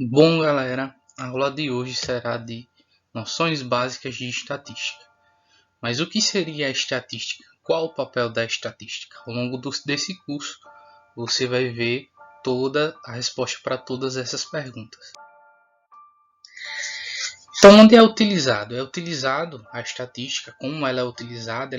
Bom, galera, a aula de hoje será de noções básicas de estatística. Mas o que seria a estatística? Qual o papel da estatística? Ao longo desse curso, você vai ver toda a resposta para todas essas perguntas. Então, onde é utilizado? É utilizado a estatística, como ela é utilizada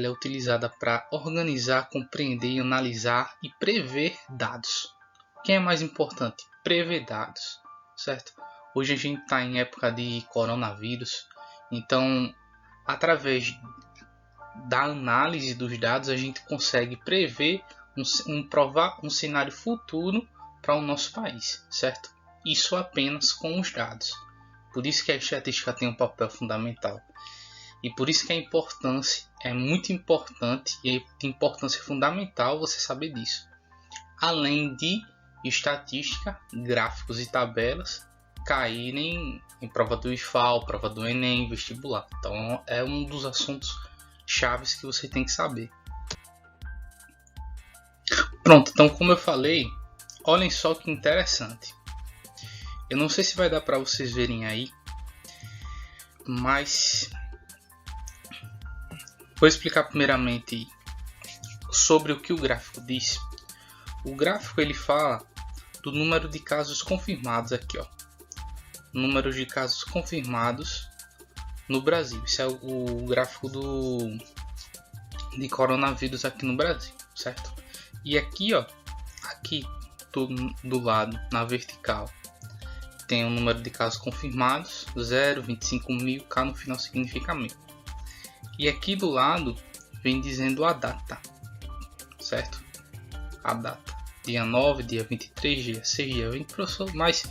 para organizar, compreender, analisar e prever dados. O que é mais importante? Prever dados, certo? Hoje a gente está em época de coronavírus, então, através da análise dos dados, a gente consegue prever um cenário futuro para o nosso país, certo? Isso apenas com os dados. Por isso que a estatística tem um papel fundamental. E por isso que a importância é muito importante e de importância fundamental você saber disso. Além de estatística, gráficos e tabelas caírem em prova do IFAL, prova do Enem, vestibular. Então é um dos assuntos chaves que você tem que saber. Pronto, então como eu falei, olhem só que interessante. Eu não sei se vai dar para vocês verem aí, mas vou explicar primeiramente sobre o que o gráfico diz. O gráfico ele fala do número de casos confirmados aqui, ó. Número de casos confirmados no Brasil. Isso é o gráfico de coronavírus aqui no Brasil, certo? E aqui, ó, aqui do lado, na vertical, tem o número de casos confirmados, 0, 25 mil, K no final significa 1000. E aqui do lado vem dizendo a data, certo? A data, dia 9, dia 23, dia 6, dia 20, professor, mas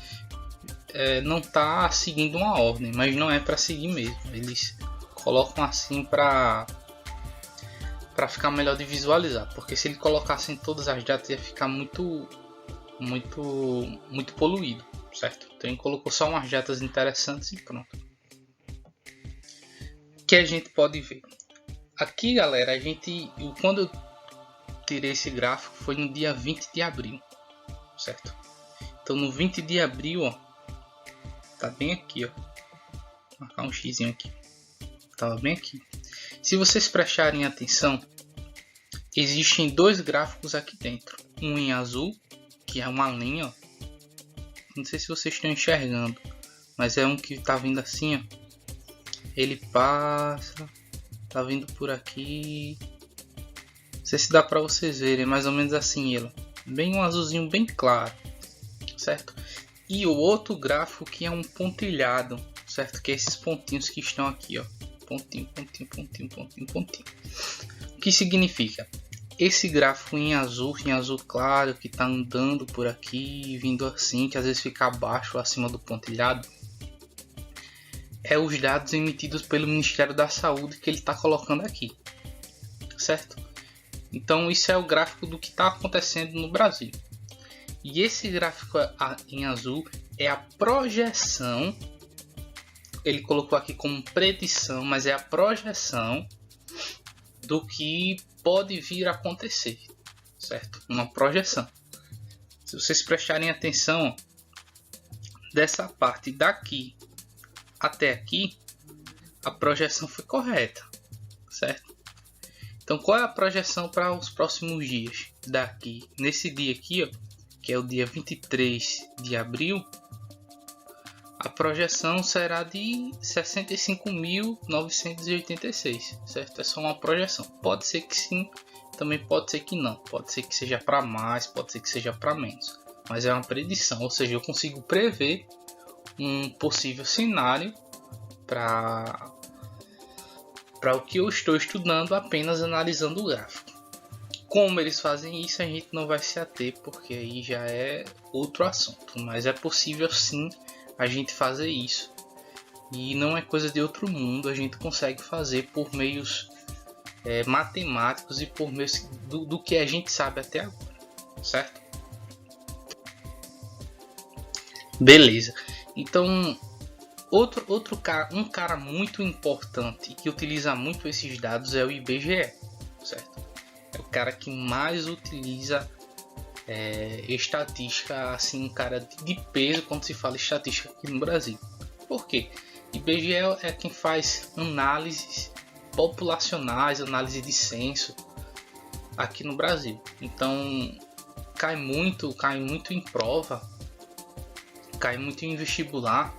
não está seguindo uma ordem, mas não é para seguir mesmo. Eles colocam assim para ficar melhor de visualizar, porque se ele colocassem todas as datas ia ficar muito poluído, certo? Então ele colocou só umas datas interessantes e pronto. O que a gente pode ver aqui, galera, quando eu tirei esse gráfico foi no dia 20 de abril, certo? Então no 20 de abril, ó, tá bem aqui, ó. Vou marcar um xizinho aqui. Tava bem aqui. Se vocês prestarem atenção, existem dois gráficos aqui dentro. Um em azul, que é uma linha, ó. Não sei se vocês estão enxergando, mas é um que tá vindo assim, ó. Ele passa, tá vindo por aqui. Não sei se dá para vocês verem, mais ou menos assim ele. Bem um azulzinho bem claro, certo? E o outro gráfico que é um pontilhado, certo? Que é esses pontinhos que estão aqui, ó. Pontinho, pontinho, pontinho, pontinho, pontinho. O que significa? Esse gráfico em azul claro, que está andando por aqui, vindo assim, que às vezes fica abaixo ou acima do pontilhado, é os dados emitidos pelo Ministério da Saúde que ele está colocando aqui, certo? Então isso é o gráfico do que está acontecendo no Brasil. E esse gráfico em azul é a projeção. Ele colocou aqui como predição, mas é a projeção do que pode vir a acontecer, certo? Uma projeção. Se vocês prestarem atenção, dessa parte daqui até aqui, a projeção foi correta, certo? Então qual é a projeção para os próximos dias? Daqui, nesse dia aqui, ó, que é o dia 23 de abril, a projeção será de 65.986, certo? É só uma projeção. Pode ser que sim, também pode ser que não. Pode ser que seja para mais, pode ser que seja para menos. Mas é uma predição, ou seja, eu consigo prever um possível cenário para o que eu estou estudando apenas analisando o gráfico. Como eles fazem isso, a gente não vai se ater, porque aí já é outro assunto. Mas é possível sim a gente fazer isso. E não é coisa de outro mundo, a gente consegue fazer por meios matemáticos e por meios do que a gente sabe até agora, certo? Beleza. Então, um cara muito importante que utiliza muito esses dados é o IBGE, certo? É o cara que mais utiliza estatística, assim, cara, de peso quando se fala estatística aqui no Brasil. Por quê? IBGE é quem faz análises populacionais, análise de censo aqui no Brasil. Então cai muito em prova, cai muito em vestibular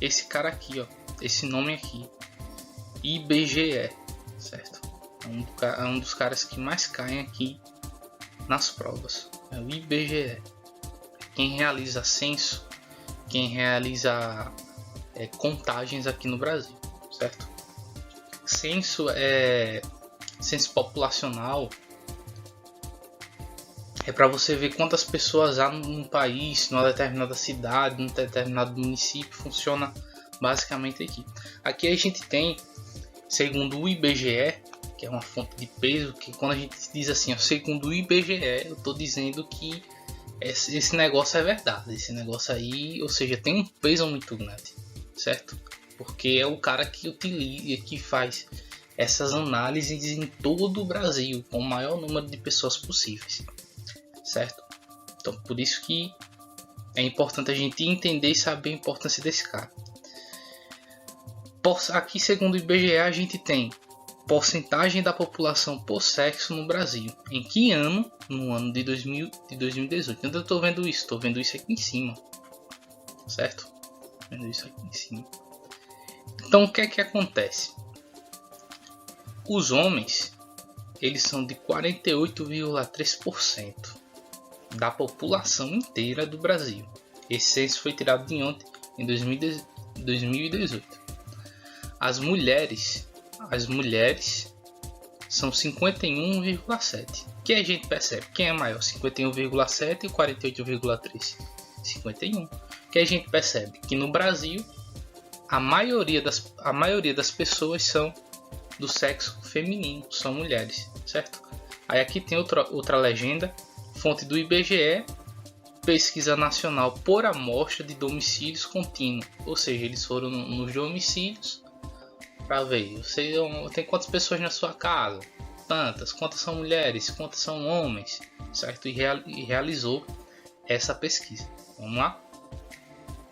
esse cara aqui, ó, esse nome aqui, IBGE, certo? É um dos caras que mais caem aqui nas provas, é o IBGE. Quem realiza censo, quem realiza contagens aqui no Brasil, certo? Censo populacional é para você ver quantas pessoas há num país, numa determinada cidade, num determinado município. Funciona basicamente aqui. Aqui a gente tem, segundo o IBGE, que é uma fonte de peso, que quando a gente diz assim, ó, segundo o IBGE, eu estou dizendo que esse negócio é verdade. Esse negócio aí, ou seja, tem um peso muito grande, certo? Porque é o cara que utiliza, que faz essas análises em todo o Brasil, com o maior número de pessoas possíveis, certo? Então, por isso que é importante a gente entender e saber a importância desse cara. Aqui, segundo o IBGE, a gente tem porcentagem da população por sexo no Brasil. Em que ano? No ano de 2018. Então eu estou vendo isso. Estou vendo isso aqui em cima. Certo? Vendo isso aqui em cima. Então o que é que acontece? Os homens, eles são de 48,3% da população inteira do Brasil. Esse censo foi tirado de ontem, em 2018. As mulheres são 51,7%. Que a gente percebe quem é maior, 51,7% e 48,3%. 51%. Que a gente percebe que no Brasil a maioria das pessoas são do sexo feminino, são mulheres, certo? Aí aqui tem outra legenda, fonte do IBGE, pesquisa nacional por amostra de domicílios contínuos, ou seja, eles foram nos domicílios para ver, você tem quantas pessoas na sua casa, tantas, quantas são mulheres, quantos são homens, certo? E realizou essa pesquisa. Vamos lá?